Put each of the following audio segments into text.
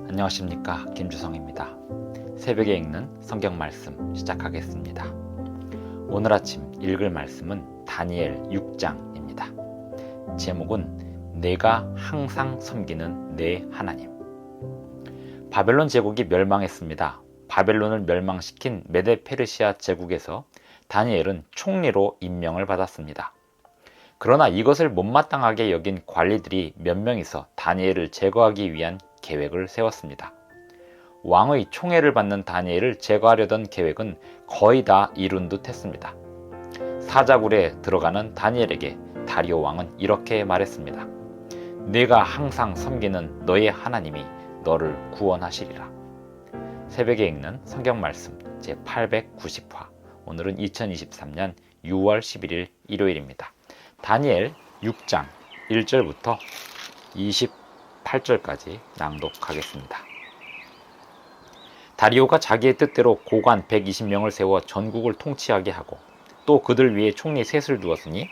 안녕하십니까, 김주성입니다. 새벽에 읽는 성경 말씀 시작하겠습니다. 오늘 아침 읽을 말씀은 다니엘 6장입니다. 제목은 내가 항상 섬기는 내 하나님. 바벨론 제국이 멸망했습니다. 바벨론을 멸망시킨 메데 페르시아 제국에서 다니엘은 총리로 임명을 받았습니다. 그러나 이것을 못마땅하게 여긴 관리들이 몇 명이서 다니엘을 제거하기 위한 계획을 세웠습니다. 왕의 총애를 받는 다니엘을 제거하려던 계획은 거의 다 이룬 듯 했습니다. 사자굴에 들어가는 다니엘에게 다리오 왕은 이렇게 말했습니다. 내가 항상 섬기는 너의 하나님이 너를 구원하시리라. 새벽에 읽는 성경 말씀 제890화. 오늘은 2023년 6월 11일 일요일입니다. 다니엘 6장 1절부터 28절까지 낭독하겠습니다. 다리오가 자기의 뜻대로 고관 120명을 세워 전국을 통치하게 하고 또 그들 위에 총리 셋을 두었으니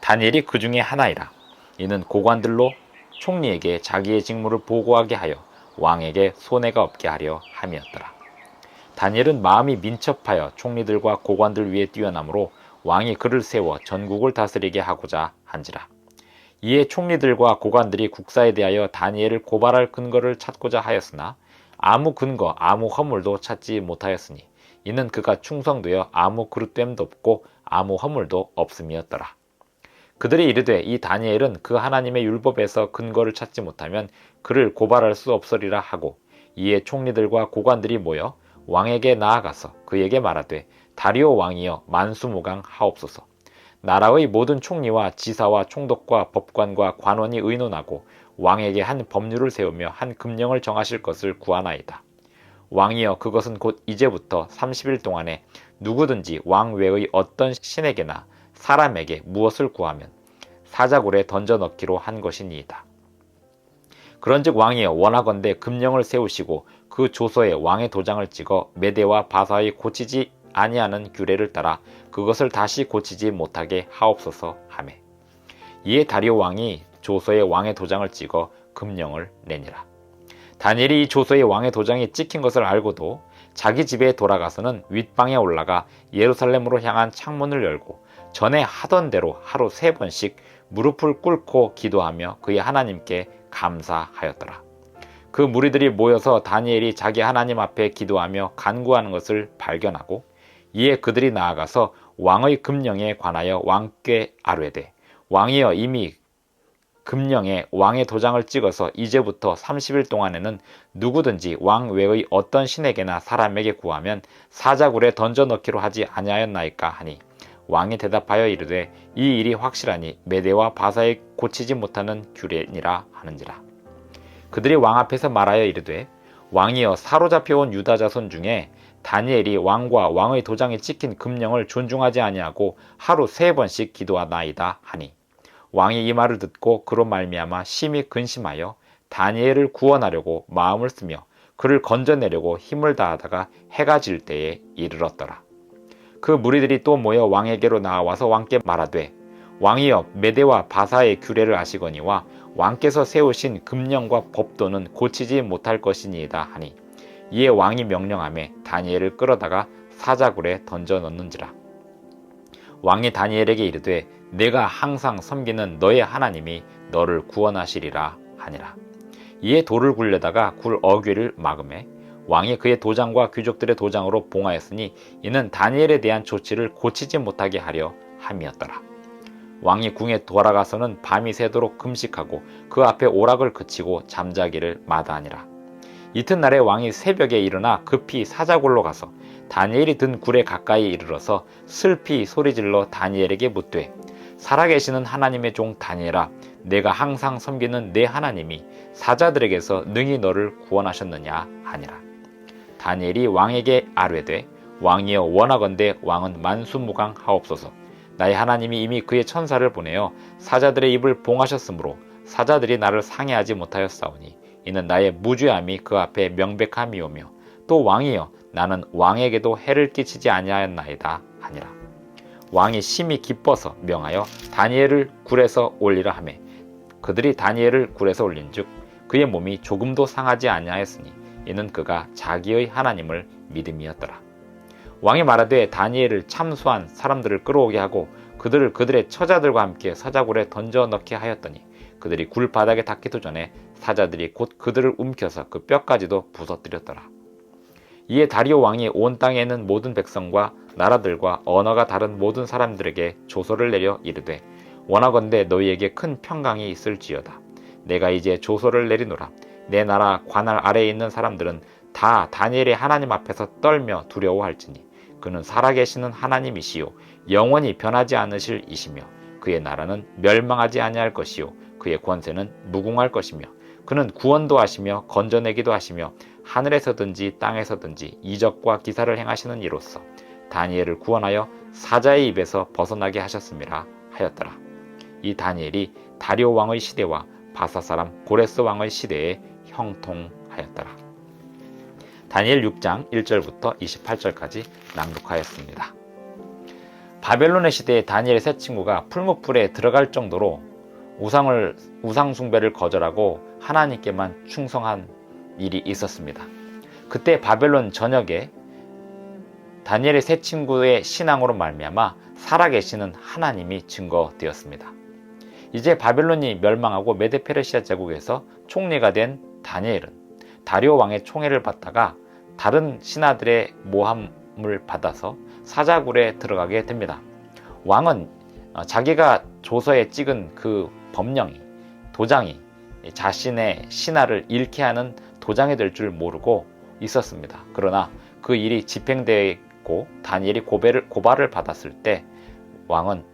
다니엘이 그 중에 하나이라. 이는 고관들로 총리에게 자기의 직무를 보고하게 하여 왕에게 손해가 없게 하려 함이었더라. 다니엘은 마음이 민첩하여 총리들과 고관들 위에 뛰어나므로 왕이 그를 세워 전국을 다스리게 하고자 한지라. 이에 총리들과 고관들이 국사에 대하여 다니엘을 고발할 근거를 찾고자 하였으나 아무 근거 아무 허물도 찾지 못하였으니 이는 그가 충성되어 아무 그릇됨도 없고 아무 허물도 없음이었더라. 그들이 이르되 이 다니엘은 그 하나님의 율법에서 근거를 찾지 못하면 그를 고발할 수 없으리라 하고, 이에 총리들과 고관들이 모여 왕에게 나아가서 그에게 말하되 다리오 왕이여 만수무강 하옵소서. 나라의 모든 총리와 지사와 총독과 법관과 관원이 의논하고 왕에게 한 법률을 세우며 한 금령을 정하실 것을 구하나이다. 왕이여 그것은 곧 이제부터 30일 동안에 누구든지 왕 외의 어떤 신에게나 사람에게 무엇을 구하면 사자굴에 던져 넣기로 한 것이니이다. 그런즉 왕이여 원하건대 금령을 세우시고 그 조서에 왕의 도장을 찍어 메대와 바사의 고치지 아니하는 규례를 따라 그것을 다시 고치지 못하게 하옵소서 하매. 이에 다리오 왕이 조서에 왕의 도장을 찍어 금령을 내니라. 다니엘이 이 조서에 왕의 도장이 찍힌 것을 알고도 자기 집에 돌아가서는 윗방에 올라가 예루살렘으로 향한 창문을 열고 전에 하던 대로 하루 3번씩 무릎을 꿇고 기도하며 그의 하나님께 감사하였더라. 그 무리들이 모여서 다니엘이 자기 하나님 앞에 기도하며 간구하는 것을 발견하고, 이에 그들이 나아가서 왕의 금령에 관하여 왕께 아뢰되 왕이여 이미 금령에 왕의 도장을 찍어서 이제부터 30일 동안에는 누구든지 왕 외의 어떤 신에게나 사람에게 구하면 사자굴에 던져 넣기로 하지 아니하였나이까 하니, 왕이 대답하여 이르되 이 일이 확실하니 메대와 바사에 고치지 못하는 규례니라 하는지라. 그들이 왕 앞에서 말하여 이르되 왕이여 사로잡혀온 유다 자손 중에 다니엘이 왕과 왕의 도장이 찍힌 금령을 존중하지 아니하고 하루 3번씩 기도하나이다 하니, 왕이 이 말을 듣고 그로 말미암아 심히 근심하여 다니엘을 구원하려고 마음을 쓰며 그를 건져내려고 힘을 다하다가 해가 질 때에 이르렀더라. 그 무리들이 또 모여 왕에게로 나와서 왕께 말하되 왕이여 메대와 바사의 규례를 아시거니와 왕께서 세우신 금령과 법도는 고치지 못할 것이니이다 하니, 이에 왕이 명령하매 다니엘을 끌어다가 사자굴에 던져 넣는지라. 왕이 다니엘에게 이르되 내가 항상 섬기는 너의 하나님이 너를 구원하시리라 하니라. 이에 돌을 굴려다가 굴 어귀를 막음에 왕이 그의 도장과 귀족들의 도장으로 봉하였으니 이는 다니엘에 대한 조치를 고치지 못하게 하려 함이었더라. 왕이 궁에 돌아가서는 밤이 새도록 금식하고 그 앞에 오락을 그치고 잠자기를 마다하니라. 이튿날에 왕이 새벽에 일어나 급히 사자굴로 가서 다니엘이 든 굴에 가까이 이르러서 슬피 소리질러 다니엘에게 묻되 살아계시는 하나님의 종 다니엘아, 내가 항상 섬기는 내 하나님이 사자들에게서 능히 너를 구원하셨느냐 하니라. 다니엘이 왕에게 아뢰되 왕이여 원하건대 왕은 만수무강 하옵소서. 나의 하나님이 이미 그의 천사를 보내어 사자들의 입을 봉하셨으므로 사자들이 나를 상해하지 못하였사오니 이는 나의 무죄함이 그 앞에 명백함이오며, 또 왕이여 나는 왕에게도 해를 끼치지 아니하였나이다 하니라. 왕이 심히 기뻐서 명하여 다니엘을 굴에서 올리라 하매 그들이 다니엘을 굴에서 올린즉 그의 몸이 조금도 상하지 아니하였으니 이는 그가 자기의 하나님을 믿음이었더라. 왕이 말하되 다니엘을 참수한 사람들을 끌어오게 하고 그들을 그들의 처자들과 함께 사자굴에 던져 넣게 하였더니 그들이 굴 바닥에 닿기도 전에 사자들이 곧 그들을 움켜서 그 뼈까지도 부서뜨렸더라. 이에 다리오 왕이 온 땅에 있는 모든 백성과 나라들과 언어가 다른 모든 사람들에게 조서를 내려 이르되 원하건대 너희에게 큰 평강이 있을지어다. 내가 이제 조서를 내리노라. 내 나라 관할 아래에 있는 사람들은 다 다니엘의 하나님 앞에서 떨며 두려워할지니 그는 살아계시는 하나님이시요 영원히 변하지 않으실 이시며 그의 나라는 멸망하지 아니할 것이요 그의 권세는 무궁할 것이며 그는 구원도 하시며 건져내기도 하시며 하늘에서든지 땅에서든지 이적과 기사를 행하시는 이로써 다니엘을 구원하여 사자의 입에서 벗어나게 하셨음이라 하였더라. 이 다니엘이 다리오 왕의 시대와 바사 사람 고레스 왕의 시대에 형통하였더라. 다니엘 6장 1절부터 28절까지 낭독하였습니다. 바벨론의 시대에 다니엘의 세 친구가 풀무불에 들어갈 정도로 우상 숭배를 거절하고 하나님께만 충성한 일이 있었습니다. 그때 바벨론 전역에 다니엘의 세 친구의 신앙으로 말미암아 살아계시는 하나님이 증거되었습니다. 이제 바벨론이 멸망하고 메데페르시아 제국에서 총리가 된 다니엘은 다리오 왕의 총애를 받다가 다른 신하들의 모함을 받아서 사자굴에 들어가게 됩니다. 왕은 자기가 조서에 찍은 그 도장이 자신의 신하를 잃게 하는 도장이 될 줄 모르고 있었습니다. 그러나 그 일이 집행되고 다니엘이 고발을 받았을 때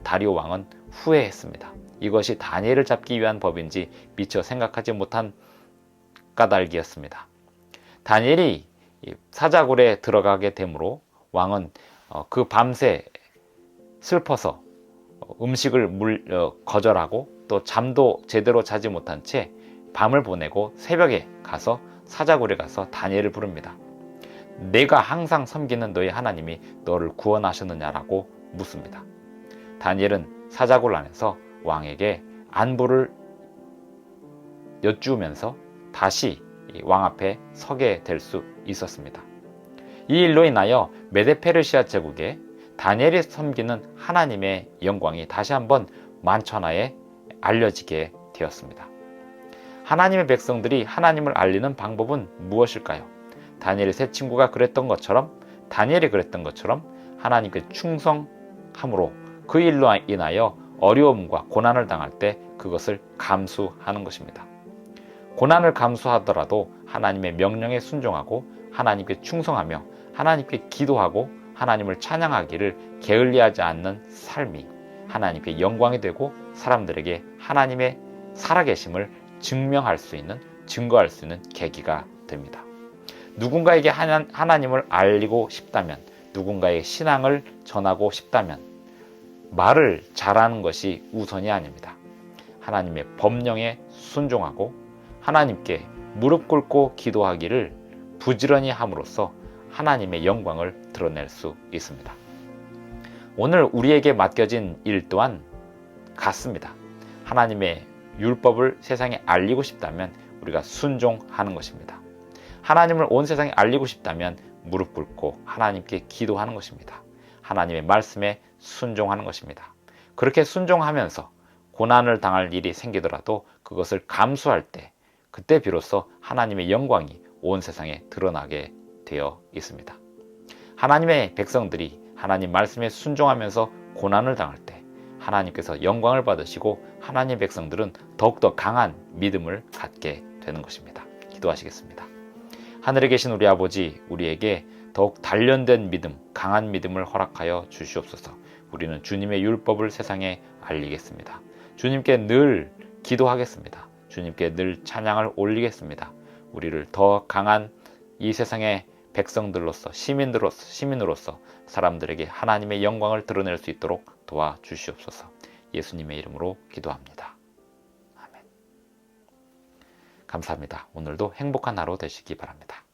다리오 왕은 후회했습니다. 이것이 다니엘을 잡기 위한 법인지 미처 생각하지 못한 까닭이었습니다. 다니엘이 사자굴에 들어가게 되므로 왕은 그 밤새 슬퍼서 음식을 거절하고 또 잠도 제대로 자지 못한 채 밤을 보내고 새벽에 가서 사자굴에 가서 다니엘을 부릅니다. 내가 항상 섬기는 너의 하나님이 너를 구원하셨느냐라고 묻습니다. 다니엘은 사자굴 안에서 왕에게 안부를 여쭈면서 다시 왕 앞에 서게 될 수 있었습니다. 이 일로 인하여 메데페르시아 제국에 다니엘이 섬기는 하나님의 영광이 다시 한번 만천하에 알려지게 되었습니다. 하나님의 백성들이 하나님을 알리는 방법은 무엇일까요? 다니엘의 세 친구가 다니엘이 그랬던 것처럼 하나님께 충성함으로 그 일로 인하여 어려움과 고난을 당할 때 그것을 감수하는 것입니다. 고난을 감수하더라도 하나님의 명령에 순종하고 하나님께 충성하며 하나님께 기도하고 하나님을 찬양하기를 게을리하지 않는 삶이 하나님께 영광이 되고 사람들에게 하나님의 살아계심을 증거할 수 있는 계기가 됩니다. 누군가에게 하나님을 알리고 싶다면, 누군가의 신앙을 전하고 싶다면 말을 잘하는 것이 우선이 아닙니다. 하나님의 법령에 순종하고 하나님께 무릎 꿇고 기도하기를 부지런히 함으로써 하나님의 영광을 드러낼 수 있습니다. 오늘 우리에게 맡겨진 일 또한 같습니다. 하나님의 율법을 세상에 알리고 싶다면 우리가 순종하는 것입니다. 하나님을 온 세상에 알리고 싶다면 무릎 꿇고 하나님께 기도하는 것입니다. 하나님의 말씀에 순종하는 것입니다. 그렇게 순종하면서 고난을 당할 일이 생기더라도 그것을 감수할 때 그때 비로소 하나님의 영광이 온 세상에 드러나게 되어 있습니다. 하나님의 백성들이 하나님 말씀에 순종하면서 고난을 당할 때 하나님께서 영광을 받으시고 하나님의 백성들은 더욱더 강한 믿음을 갖게 되는 것입니다. 기도하시겠습니다. 하늘에 계신 우리 아버지, 우리에게 더욱 단련된 믿음, 강한 믿음을 허락하여 주시옵소서. 우리는 주님의 율법을 세상에 알리겠습니다. 주님께 늘 기도하겠습니다. 주님께 늘 찬양을 올리겠습니다. 우리를 더 강한 이 세상의 백성들로서 시민으로서 사람들에게 하나님의 영광을 드러낼 수 있도록 도와주시옵소서. 예수님의 이름으로 기도합니다. 아멘. 감사합니다. 오늘도 행복한 하루 되시기 바랍니다.